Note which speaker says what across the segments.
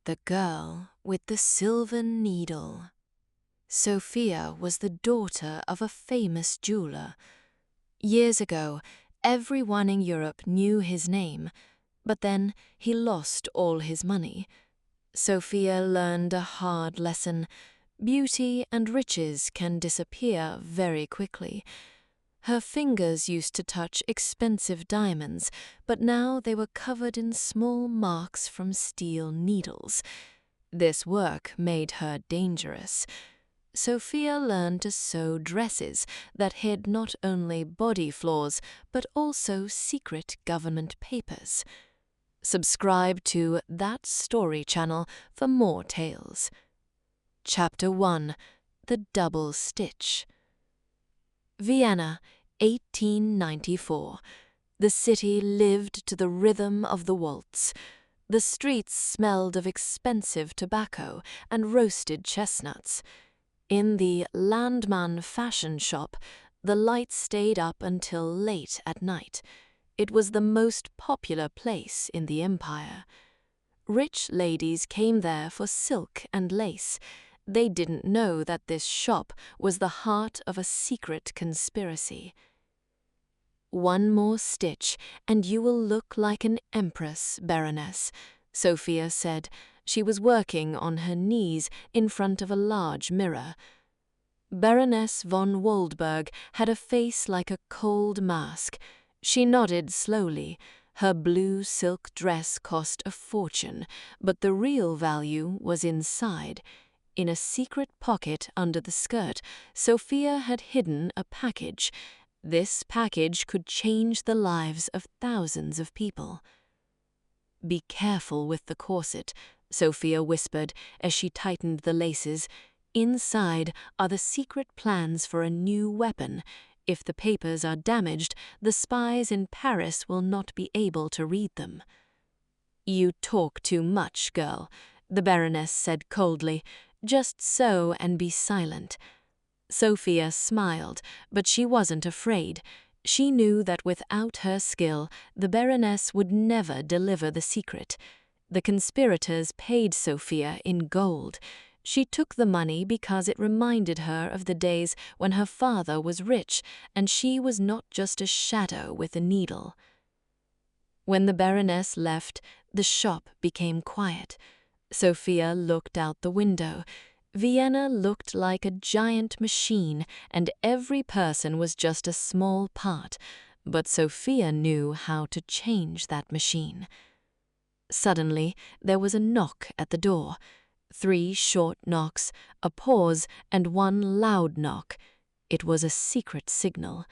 Speaker 1: The girl with the silver needle. Sofia was the daughter of a famous jeweler. Years ago, everyone in Europe knew his name, but then he lost all his money. Sofia learned a hard lesson. Beauty and riches can disappear very quickly. Her fingers used to touch expensive diamonds, but now they were covered in small marks from steel needles. This work made her dangerous. Sofia learned to sew dresses that hid not only body flaws, but also secret government papers. Subscribe to That Story channel for more tales. Chapter 1. The Double Stitch. Vienna, 1894. The city lived to the rhythm of the waltz. The streets smelled of expensive tobacco and roasted chestnuts. In the Landmann fashion shop, the lights stayed up until late at night. It was the most popular place in the empire. Rich ladies came there for silk and lace. They didn't know that this shop was the heart of a secret conspiracy. "One more stitch, and you will look like an empress, Baroness," Sofia said. She was working on her knees in front of a large mirror. Baroness von Waldberg had a face like a cold mask. She nodded slowly. Her blue silk dress cost a fortune, but the real value was inside. In a secret pocket under the skirt, Sofia had hidden a package. This package could change the lives of thousands of people. "Be careful with the corset," Sofia whispered as she tightened the laces. "Inside are the secret plans for a new weapon. If the papers are damaged, the spies in Paris will not be able to read them." "You talk too much, girl," the Baroness said coldly. "Just sew and be silent." Sofia smiled, but she wasn't afraid. She knew that without her skill, the Baroness would never deliver the secret. The conspirators paid Sofia in gold. She took the money because it reminded her of the days when her father was rich and she was not just a shadow with a needle. When the Baroness left, the shop became quiet. Sofia looked out the window. Vienna looked like a giant machine, and every person was just a small part, but Sofia knew how to change that machine. Suddenly, there was a knock at the door. 3 short knocks, a pause, and 1 loud knock. It was a secret signal.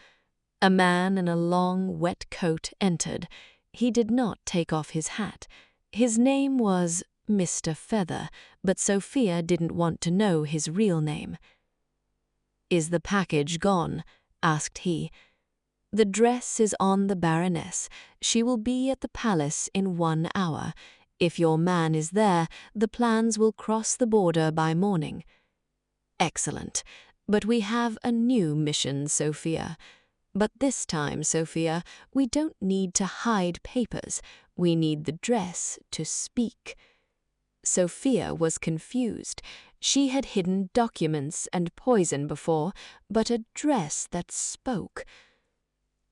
Speaker 1: A man in a long, wet coat entered. He did not take off his hat. His name was Mr. Feather, but Sofia didn't want to know his real name. "Is the package gone?" asked he. "The dress is on the Baroness. She will be at the palace in 1 hour. If your man is there, the plans will cross the border by morning." "Excellent. But we have a new mission, Sofia. But this time, Sofia, we don't need to hide papers. We need the dress to speak." Sofia was confused. She had hidden documents and poison before, but a dress that spoke.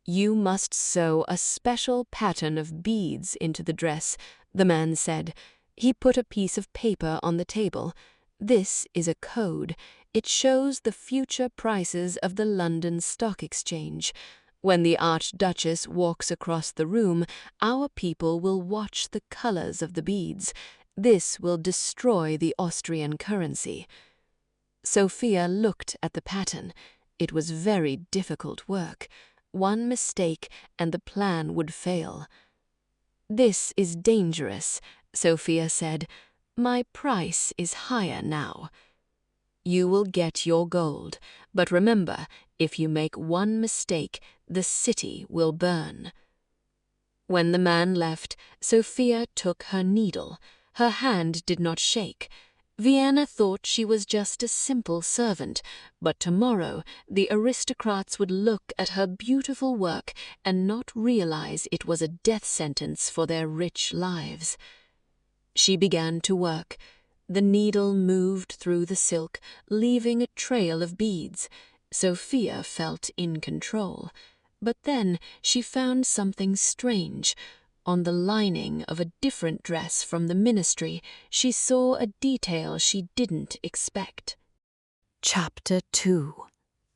Speaker 1: "You must sew a special pattern of beads into the dress," the man said. He put a piece of paper on the table. "This is a code. It shows the future prices of the London Stock Exchange. When the Archduchess walks across the room, our people will watch the colors of the beads. This will destroy the Austrian currency." Sofia looked at the pattern. It was very difficult work. One mistake and the plan would fail. "This is dangerous," Sofia said. "My price is higher now." "You will get your gold, but remember, if you make one mistake, the city will burn." When the man left, Sofia took her needle. Her hand did not shake. Vienna thought she was just a simple servant, but tomorrow the aristocrats would look at her beautiful work and not realize it was a death sentence for their rich lives. She began to work. The needle moved through the silk, leaving a trail of beads. Sofia felt in control. But then she found something strange. On the lining of a different dress from the ministry, she saw a detail she didn't expect. Chapter 2.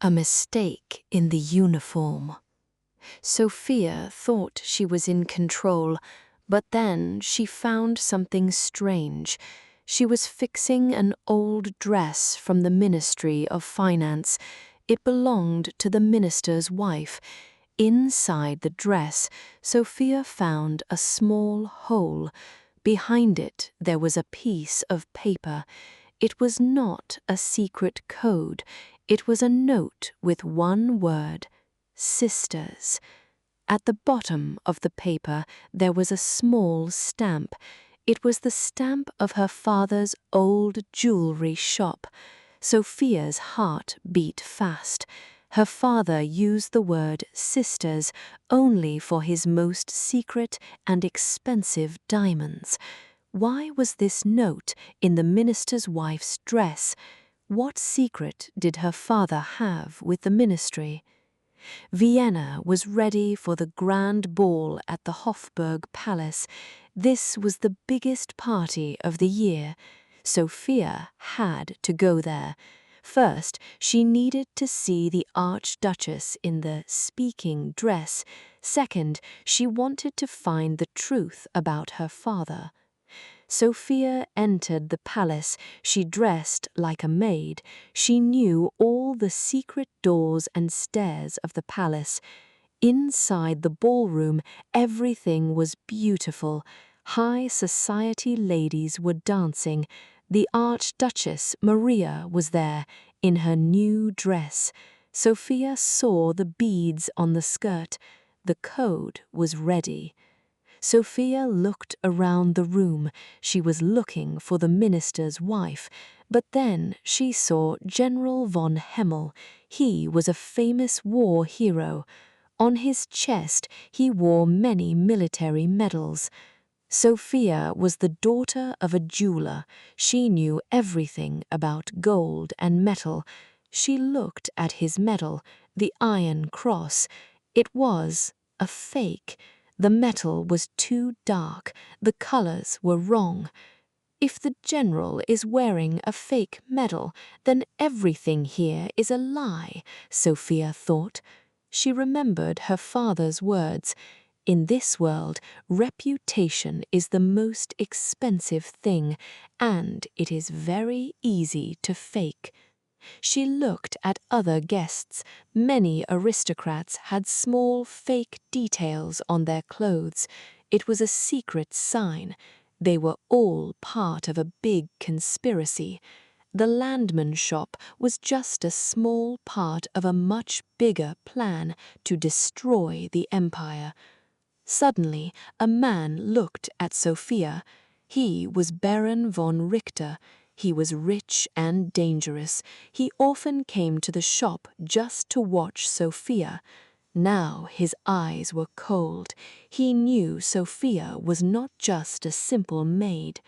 Speaker 1: A Mistake in the Uniform. Sofia thought she was in control, but then she found something strange. She was fixing an old dress from the Ministry of Finance. It belonged to the minister's wife. Inside the dress, Sofia found a small hole. Behind it, there was a piece of paper. It was not a secret code. It was a note with one word: sisters. At the bottom of the paper, there was a small stamp. It was the stamp of her father's old jewelry shop. Sofia's heart beat fast. Her father used the word sisters only for his most secret and expensive diamonds. Why was this note in the minister's wife's dress? What secret did her father have with the ministry? Vienna was ready for the grand ball at the Hofburg Palace. This was the biggest party of the year. Sofia had to go there. First, she needed to see the Archduchess in the speaking dress. Second, she wanted to find the truth about her father. Sofia entered the palace. She dressed like a maid. She knew all the secret doors and stairs of the palace. Inside the ballroom, everything was beautiful. High society ladies were dancing. The Archduchess Maria was there, in her new dress. Sofia saw the beads on the skirt. The code was ready. Sofia looked around the room. She was looking for the minister's wife. But then she saw General von Hemmel. He was a famous war hero. On his chest he wore many military medals. Sofia was the daughter of a jeweler. She knew everything about gold and metal. She looked at his medal, the Iron Cross. It was a fake. The metal was too dark. The colors were wrong. If the general is wearing a fake medal, then everything here is a lie, Sofia thought. She remembered her father's words. In this world, reputation is the most expensive thing, and it is very easy to fake. She looked at other guests. Many aristocrats had small fake details on their clothes. It was a secret sign. They were all part of a big conspiracy. The Landmann shop was just a small part of a much bigger plan to destroy the empire. Suddenly, a man looked at Sofia. He was Baron von Richter. He was rich and dangerous. He often came to the shop just to watch Sofia. Now his eyes were cold. He knew Sofia was not just a simple maid.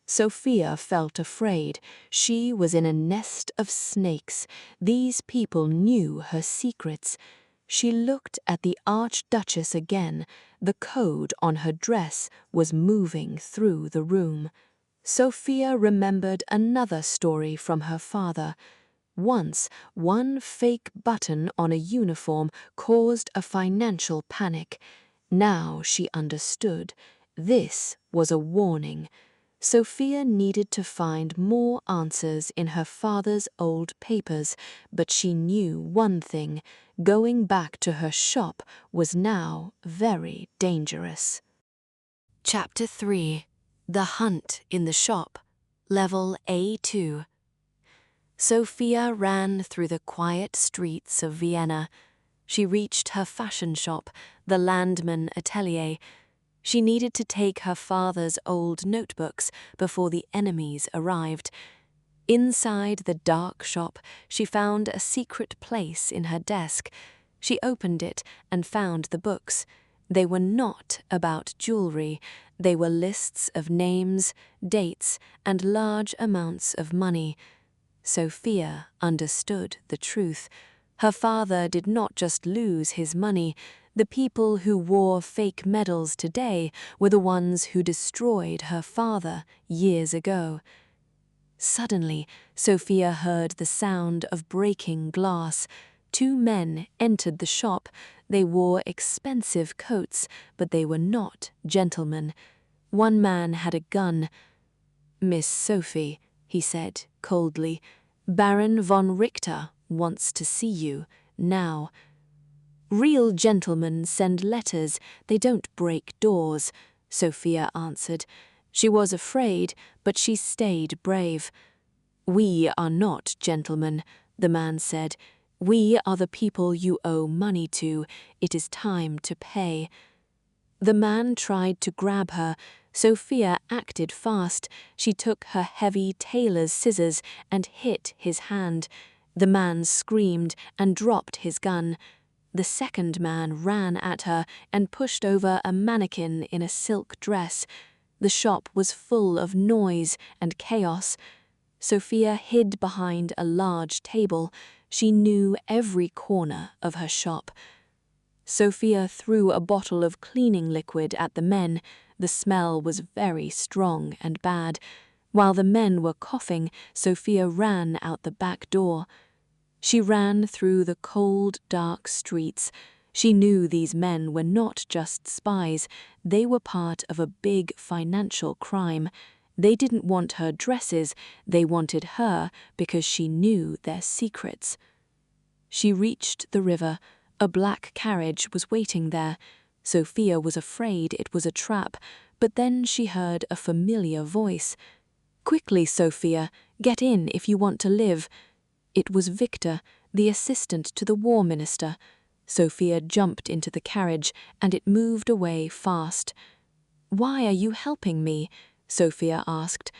Speaker 1: Sofia felt afraid. She was in a nest of snakes. These people knew her secrets. She looked at the Archduchess again. The code on her dress was moving through the room. Sofia remembered another story from her father. Once, one fake button on a uniform caused a financial panic. Now she understood. This was a warning. Sofia needed to find more answers in her father's old papers, but she knew one thing: going back to her shop was now very dangerous. Chapter 3. The Hunt in the Shop, Level A2. Sofia ran through the quiet streets of Vienna. She reached her fashion shop, the Landmann Atelier. She needed to take her father's old notebooks before the enemies arrived. Inside the dark shop, she found a secret place in her desk. She opened it and found the books. They were not about jewelry. They were lists of names, dates, and large amounts of money. Sofia understood the truth. Her father did not just lose his money. The people who wore fake medals today were the ones who destroyed her father years ago. Suddenly, Sofia heard the sound of breaking glass. 2 men entered the shop. They wore expensive coats, but they were not gentlemen. One man had a gun. "Miss Sophie," he said coldly, "Baron von Richter wants to see you, now." "Real gentlemen send letters, they don't break doors," Sofia answered. She was afraid, but she stayed brave. "We are not gentlemen," the man said. "We are the people you owe money to. It is time to pay." The man tried to grab her. Sofia acted fast. She took her heavy tailor's scissors and hit his hand. The man screamed and dropped his gun. The second man ran at her and pushed over a mannequin in a silk dress. The shop was full of noise and chaos. Sofia hid behind a large table. She knew every corner of her shop. Sofia threw a bottle of cleaning liquid at the men. The smell was very strong and bad. While the men were coughing, Sofia ran out the back door. She ran through the cold, dark streets. She knew these men were not just spies. They were part of a big financial crime. They didn't want her dresses. They wanted her because she knew their secrets. She reached the river. A black carriage was waiting there. Sofia was afraid it was a trap, but then she heard a familiar voice. "Quickly, Sofia, get in if you want to live." It was Victor, the assistant to the war minister. Sofia jumped into the carriage, and it moved away fast. "Why are you helping me?" Sofia asked.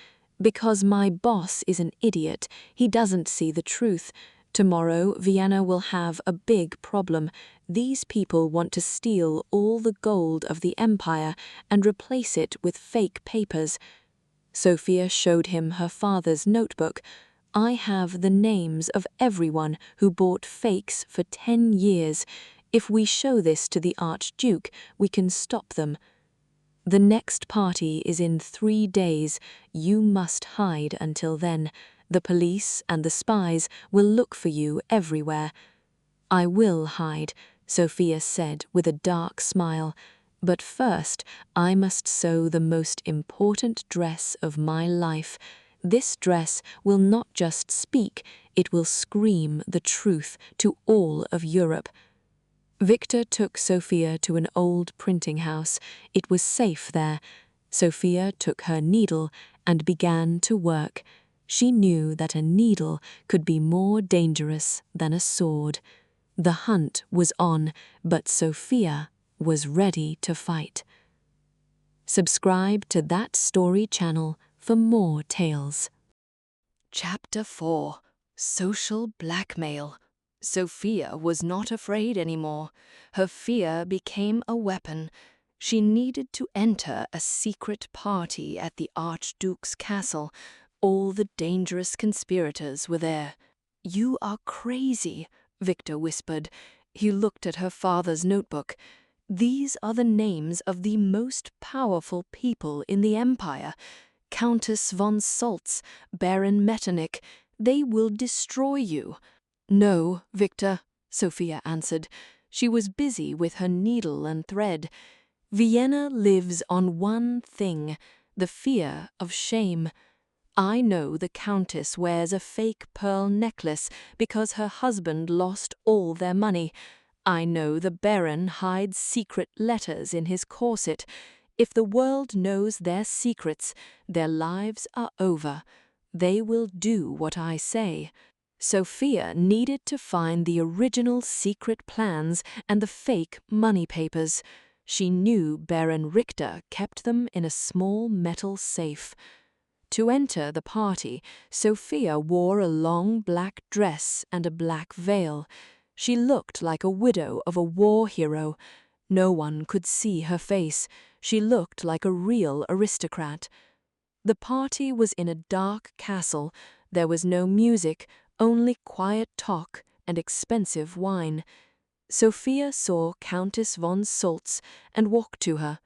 Speaker 1: "Because my boss is an idiot. He doesn't see the truth. Tomorrow, Vienna will have a big problem. These people want to steal all the gold of the empire and replace it with fake papers." Sofia showed him her father's notebook. "I have the names of everyone who bought fakes for 10 years. If we show this to the Archduke, we can stop them. The next party is in 3 days. You must hide until then. The police and the spies will look for you everywhere." "I will hide," Sofia said with a dark smile. "But first, I must sew the most important dress of my life. This dress will not just speak, it will scream the truth to all of Europe." Victor took Sofia to an old printing house. It was safe there. Sofia took her needle and began to work. She knew that a needle could be more dangerous than a sword. The hunt was on, but Sofia was ready to fight. Subscribe to That Story channel for more tales. Chapter 4: Social Blackmail. Sofia was not afraid anymore. Her fear became a weapon. She needed to enter a secret party at the Archduke's castle. All the dangerous conspirators were there. "You are crazy," Victor whispered. He looked at her father's notebook. "These are the names of the most powerful people in the empire. Countess von Soltz, Baron Metternich. They will destroy you." "No, Victor," Sofia answered. She was busy with her needle and thread. "Vienna lives on one thing, the fear of shame. I know the Countess wears a fake pearl necklace because her husband lost all their money. I know the Baron hides secret letters in his corset. If the world knows their secrets, their lives are over. They will do what I say." Sofia needed to find the original secret plans and the fake money papers. She knew Baron Richter kept them in a small metal safe. To enter the party, Sofia wore a long black dress and a black veil. She looked like a widow of a war hero. No one could see her face. She looked like a real aristocrat. The party was in a dark castle. There was no music, only quiet talk and expensive wine. Sofia saw Countess von Soltz and walked to her.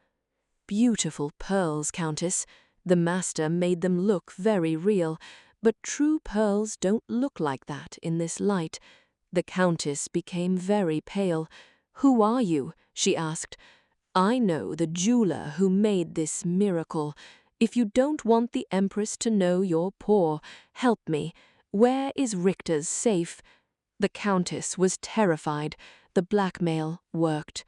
Speaker 1: "Beautiful pearls, Countess." The master made them look very real, but true pearls don't look like that in this light. The Countess became very pale. "Who are you?" she asked. "I know the jeweler who made this miracle. If you don't want the Empress to know you're poor, help me. Where is Richter's safe?" The Countess was terrified. The blackmail worked.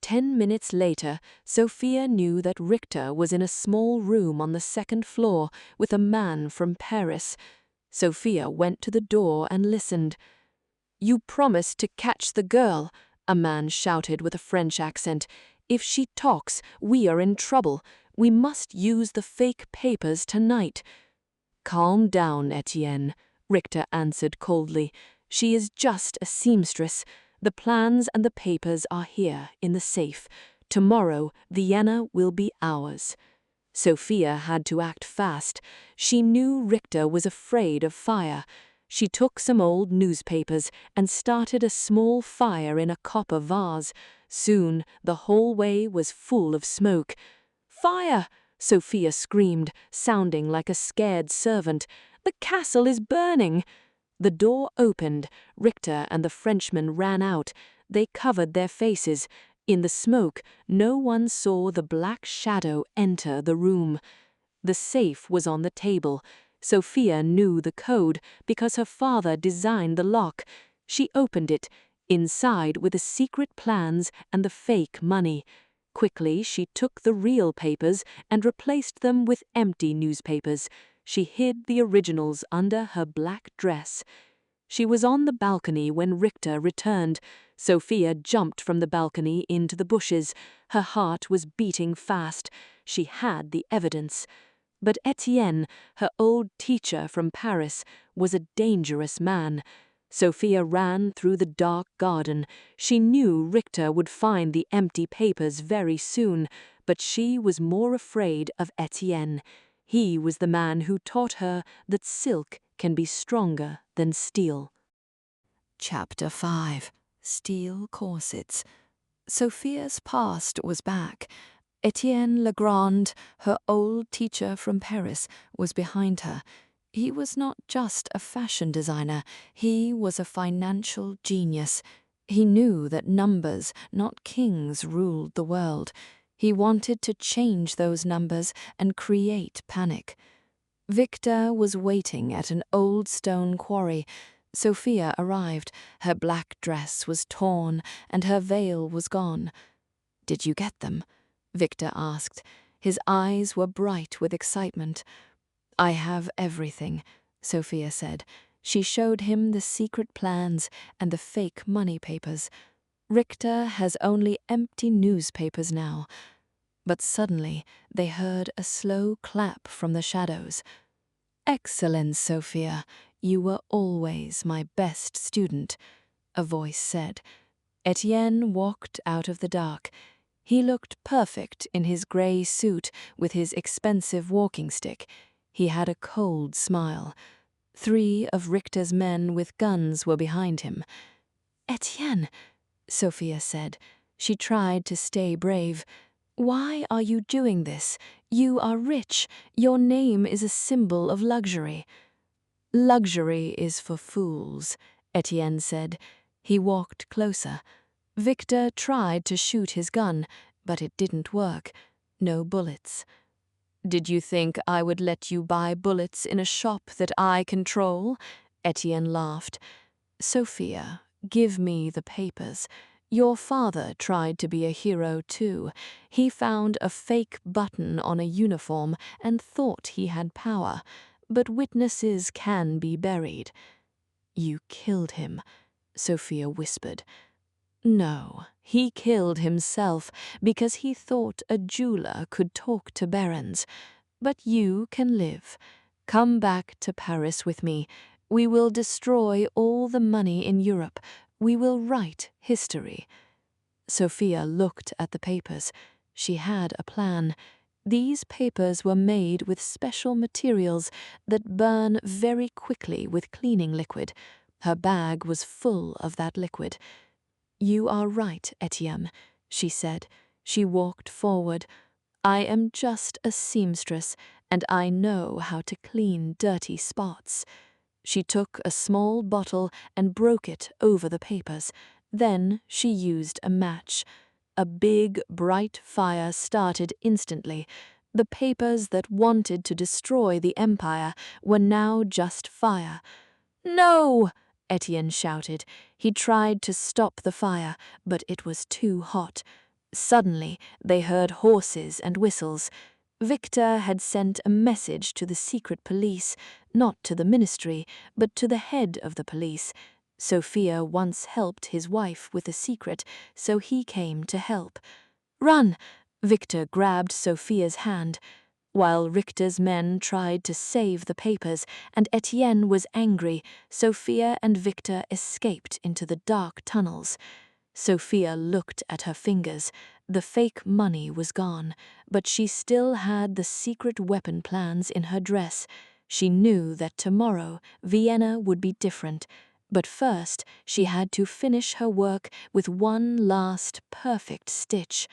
Speaker 1: 10 minutes later, Sofia knew that Richter was in a small room on the second floor with a man from Paris. Sofia went to the door and listened. "You promised to catch the girl," a man shouted with a French accent. "If she talks, we are in trouble. We must use the fake papers tonight." "Calm down, Etienne," Richter answered coldly. "She is just a seamstress. The plans and the papers are here in the safe. Tomorrow, Vienna will be ours." Sofia had to act fast. She knew Richter was afraid of fire. She took some old newspapers and started a small fire in a copper vase. Soon, the hallway was full of smoke. "Fire!" Sofia screamed, sounding like a scared servant. "The castle is burning!" The door opened. Richter and the Frenchman ran out. They covered their faces. In the smoke, no one saw the black shadow enter the room. The safe was on the table. Sofia knew the code because her father designed the lock. She opened it. Inside were the secret plans and the fake money. Quickly, she took the real papers and replaced them with empty newspapers. She hid the originals under her black dress. She was on the balcony when Richter returned. Sofia jumped from the balcony into the bushes. Her heart was beating fast. She had the evidence. But Etienne, her old teacher from Paris, was a dangerous man. Sofia ran through the dark garden. She knew Richter would find the empty papers very soon, but she was more afraid of Etienne. He was the man who taught her that silk can be stronger than steel. Chapter 5. Steel Corsets. Sofia's past was back. Etienne Legrand, her old teacher from Paris, was behind her. He was not just a fashion designer, he was a financial genius. He knew that numbers, not kings, ruled the world. He wanted to change those numbers and create panic. Victor was waiting at an old stone quarry. Sofia arrived. Her black dress was torn and her veil was gone. "Did you get them?" Victor asked. His eyes were bright with excitement. "I have everything," Sofia said. She showed him the secret plans and the fake money papers. "Richter has only empty newspapers now." But suddenly they heard a slow clap from the shadows. "Excellent, Sofia. You were always my best student," a voice said. Etienne walked out of the dark. He looked perfect in his grey suit with his expensive walking stick. He had a cold smile. 3 of Richter's men with guns were behind him. "Etienne," Sofia said. She tried to stay brave. "Why are you doing this? You are rich. Your name is a symbol of luxury." "Luxury is for fools," Etienne said. He walked closer. Victor tried to shoot his gun, but it didn't work. No bullets. "Did you think I would let you buy bullets in a shop that I control?" Etienne laughed. "Sofia, give me the papers. Your father tried to be a hero too. He found a fake button on a uniform and thought he had power. But witnesses can be buried." "You killed him," Sofia whispered. "No, he killed himself because he thought a jeweler could talk to barons. But you can live. Come back to Paris with me. We will destroy all the money in Europe. We will write history." Sofia looked at the papers. She had a plan. These papers were made with special materials that burn very quickly with cleaning liquid. Her bag was full of that liquid. "You are right, Etienne," she said. She walked forward. "I am just a seamstress, and I know how to clean dirty spots." She took a small bottle and broke it over the papers. Then she used a match. A big, bright fire started instantly. The papers that wanted to destroy the empire were now just fire. "No!" Etienne shouted. He tried to stop the fire, but it was too hot. Suddenly, they heard horses and whistles. Victor had sent a message to the secret police, not to the ministry, but to the head of the police. Sofia once helped his wife with a secret, so he came to help. "Run!" Victor grabbed Sofia's hand. While Richter's men tried to save the papers and Etienne was angry, Sofia and Victor escaped into the dark tunnels. Sofia looked at her fingers. The fake money was gone, but she still had the secret weapon plans in her dress. She knew that tomorrow Vienna would be different, but first she had to finish her work with one last perfect stitch.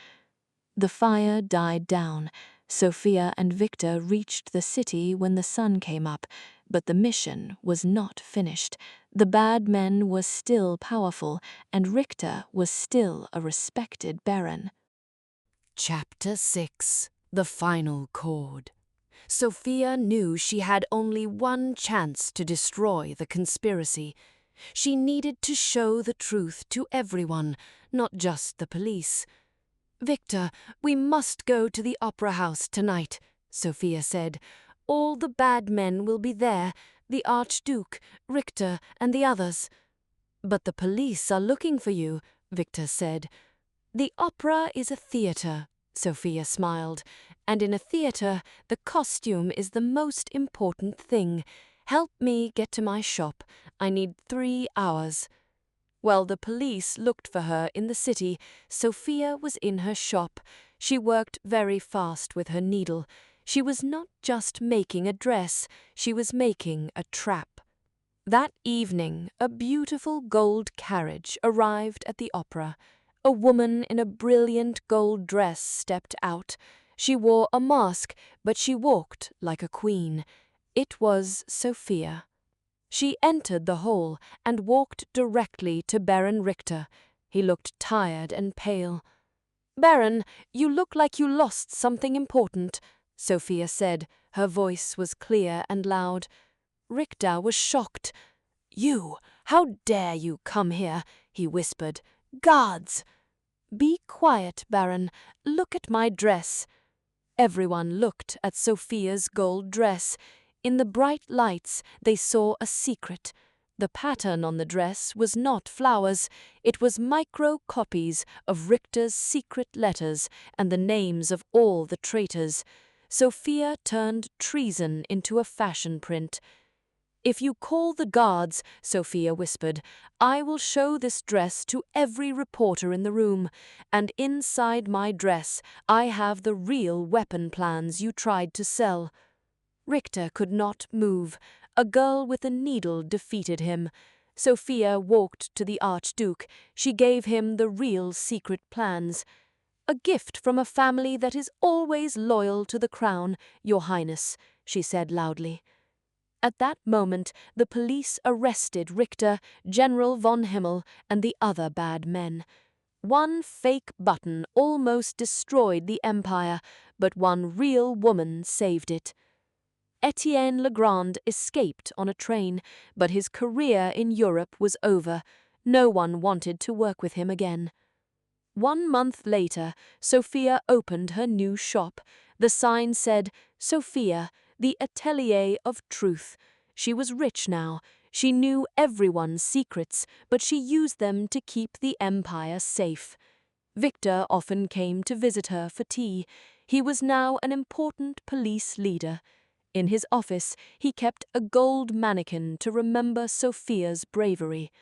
Speaker 1: The fire died down. Sofia and Victor reached the city when the sun came up, but the mission was not finished. The bad men were still powerful, and Richter was still a respected baron.
Speaker 2: Chapter 6. The Final Chord. Sofia knew she had only one chance to destroy the conspiracy. She needed to show the truth to everyone, not just the police. "Victor, we must go to the opera house tonight," Sofia said. "All the bad men will be there, the Archduke, Richter, and the others." "But the police are looking for you," Victor said. "The opera is a theater," Sofia smiled, "and in a theater, the costume is the most important thing. Help me get to my shop. I need 3 hours." While the police looked for her in the city, Sofia was in her shop. She worked very fast with her needle. She was not just making a dress, she was making a trap. That evening, a beautiful gold carriage arrived at the opera. A woman in a brilliant gold dress stepped out. She wore a mask, but she walked like a queen. It was Sofia. She entered the hall and walked directly to Baron Richter. He looked tired and pale. "Baron, you look like you lost something important," Sofia said. Her voice was clear and loud. Richter was shocked. "You, how dare you come here?" he whispered. "Guards!" "Be quiet, Baron. Look at my dress." Everyone looked at Sofia's gold dress. In the bright lights, they saw a secret. The pattern on the dress was not flowers. It was micro-copies of Richter's secret letters and the names of all the traitors. Sofia turned treason into a fashion print. "If you call the guards," Sofia whispered, "I will show this dress to every reporter in the room. And inside my dress, I have the real weapon plans you tried to sell." Richter could not move. A girl with a needle defeated him. Sofia walked to the Archduke. She gave him the real secret plans. "A gift from a family that is always loyal to the crown, Your Highness," she said loudly. At that moment, the police arrested Richter, General von Himmel, and the other bad men. One fake button almost destroyed the empire, but one real woman saved it. Etienne Legrand escaped on a train, but his career in Europe was over. No one wanted to work with him again. 1 month later, Sofia opened her new shop. The sign said, "Sofia, the Atelier of Truth." She was rich now. She knew everyone's secrets, but she used them to keep the empire safe. Victor often came to visit her for tea. He was now an important police leader. In his office, he kept a gold mannequin to remember Sofia's bravery.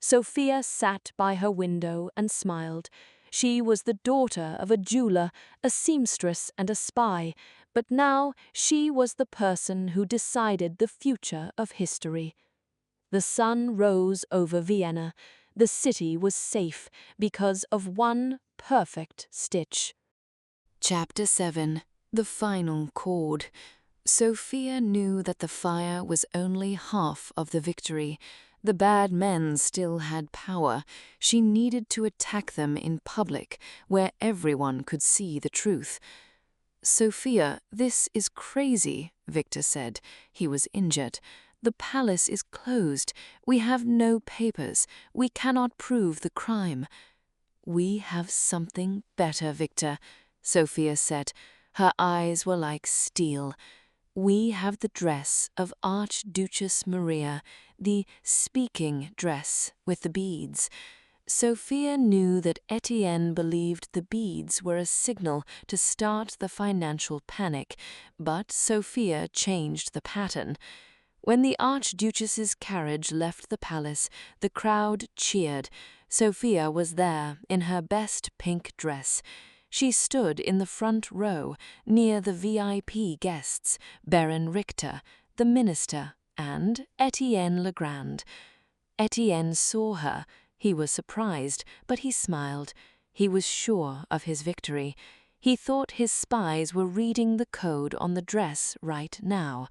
Speaker 2: Sofia sat by her window and smiled. She was the daughter of a jeweler, a seamstress, and a spy, but now she was the person who decided the future of history. The sun rose over Vienna. The city was safe because of one perfect stitch.
Speaker 1: Chapter 7. The Final Chord. Sofia knew that the fire was only half of the victory. The bad men still had power. She needed to attack them in public, where everyone could see the truth. "Sofia, this is crazy," Victor said. He was injured. "The palace is closed. We have no papers. We cannot prove the crime." "We have something better, Victor," Sofia said. Her eyes were like steel. "We have the dress of Archduchess Maria, the speaking dress with the beads." Sofia knew that Etienne believed the beads were a signal to start the financial panic, but Sofia changed the pattern. When the Archduchess's carriage left the palace, the crowd cheered. Sofia was there in her best pink dress. She stood in the front row, near the VIP guests, Baron Richter, the minister, and Etienne Legrand. Etienne saw her. He was surprised, but he smiled. He was sure of his victory. He thought his spies were reading the code on the dress right now.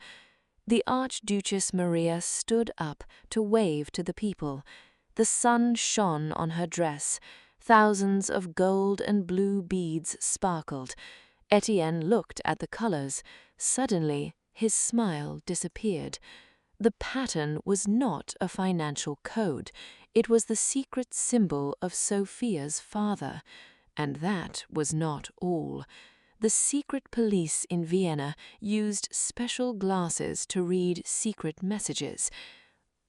Speaker 1: The Archduchess Maria stood up to wave to the people. The sun shone on her dress. Thousands of gold and blue beads sparkled. Etienne looked at the colors. Suddenly, his smile disappeared. The pattern was not a financial code. It was the secret symbol of Sofia's father. And that was not all. The secret police in Vienna used special glasses to read secret messages.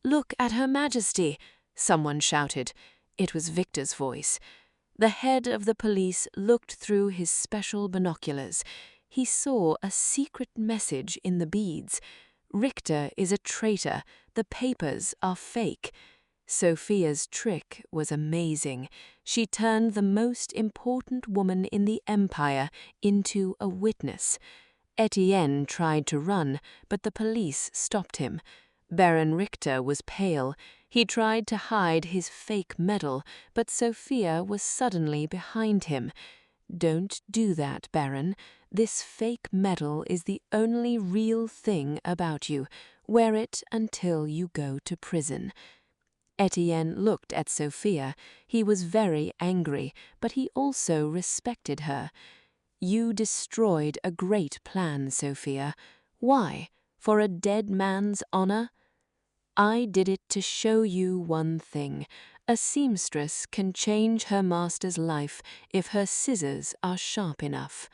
Speaker 1: "Look at Her Majesty!" someone shouted. It was Victor's voice. The head of the police looked through his special binoculars. He saw a secret message in the beads. "Richter is a traitor. The papers are fake." Sofia's trick was amazing. She turned the most important woman in the empire into a witness. Etienne tried to run, but the police stopped him. Baron Richter was pale. He tried to hide his fake medal, but Sofia was suddenly behind him. "Don't do that, Baron. This fake medal is the only real thing about you. Wear it until you go to prison." Etienne looked at Sofia. He was very angry, but he also respected her. "You destroyed a great plan, Sofia. Why? For a dead man's honor?" "I did it to show you one thing. A seamstress can change her master's life if her scissors are sharp enough."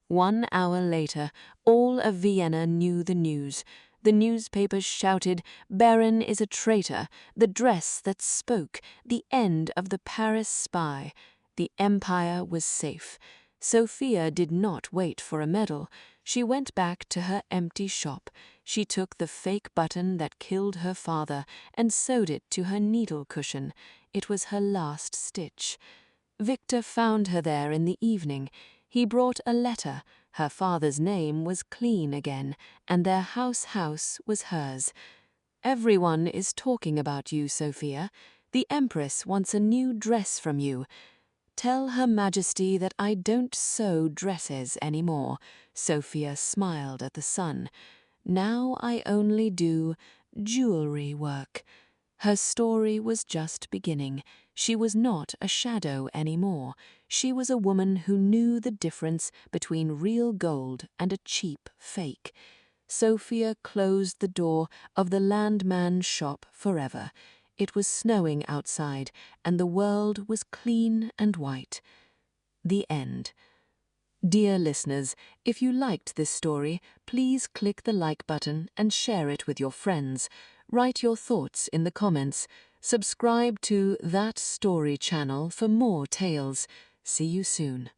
Speaker 1: 1 hour later, all of Vienna knew the news. The newspapers shouted, "Baron is a traitor, the dress that spoke, the end of the Paris spy." The empire was safe. Sofia did not wait for a medal. She went back to her empty shop. She took the fake button that killed her father and sewed it to her needle cushion. It was her last stitch. Victor found her there in the evening. He brought a letter. Her father's name was clean again, and their house was hers. "Everyone is talking about you, Sofia. The Empress wants a new dress from you. Tell Her Majesty that I don't sew dresses anymore." Sofia smiled at the sun. "Now I only do jewelry work." Her story was just beginning. She was not a shadow anymore. She was a woman who knew the difference between real gold and a cheap fake. Sofia closed the door of the landman's shop forever. It was snowing outside, and the world was clean and white. The end. Dear listeners, if you liked this story, please click the like button and share it with your friends. Write your thoughts in the comments. Subscribe to That Story channel for more tales. See you soon.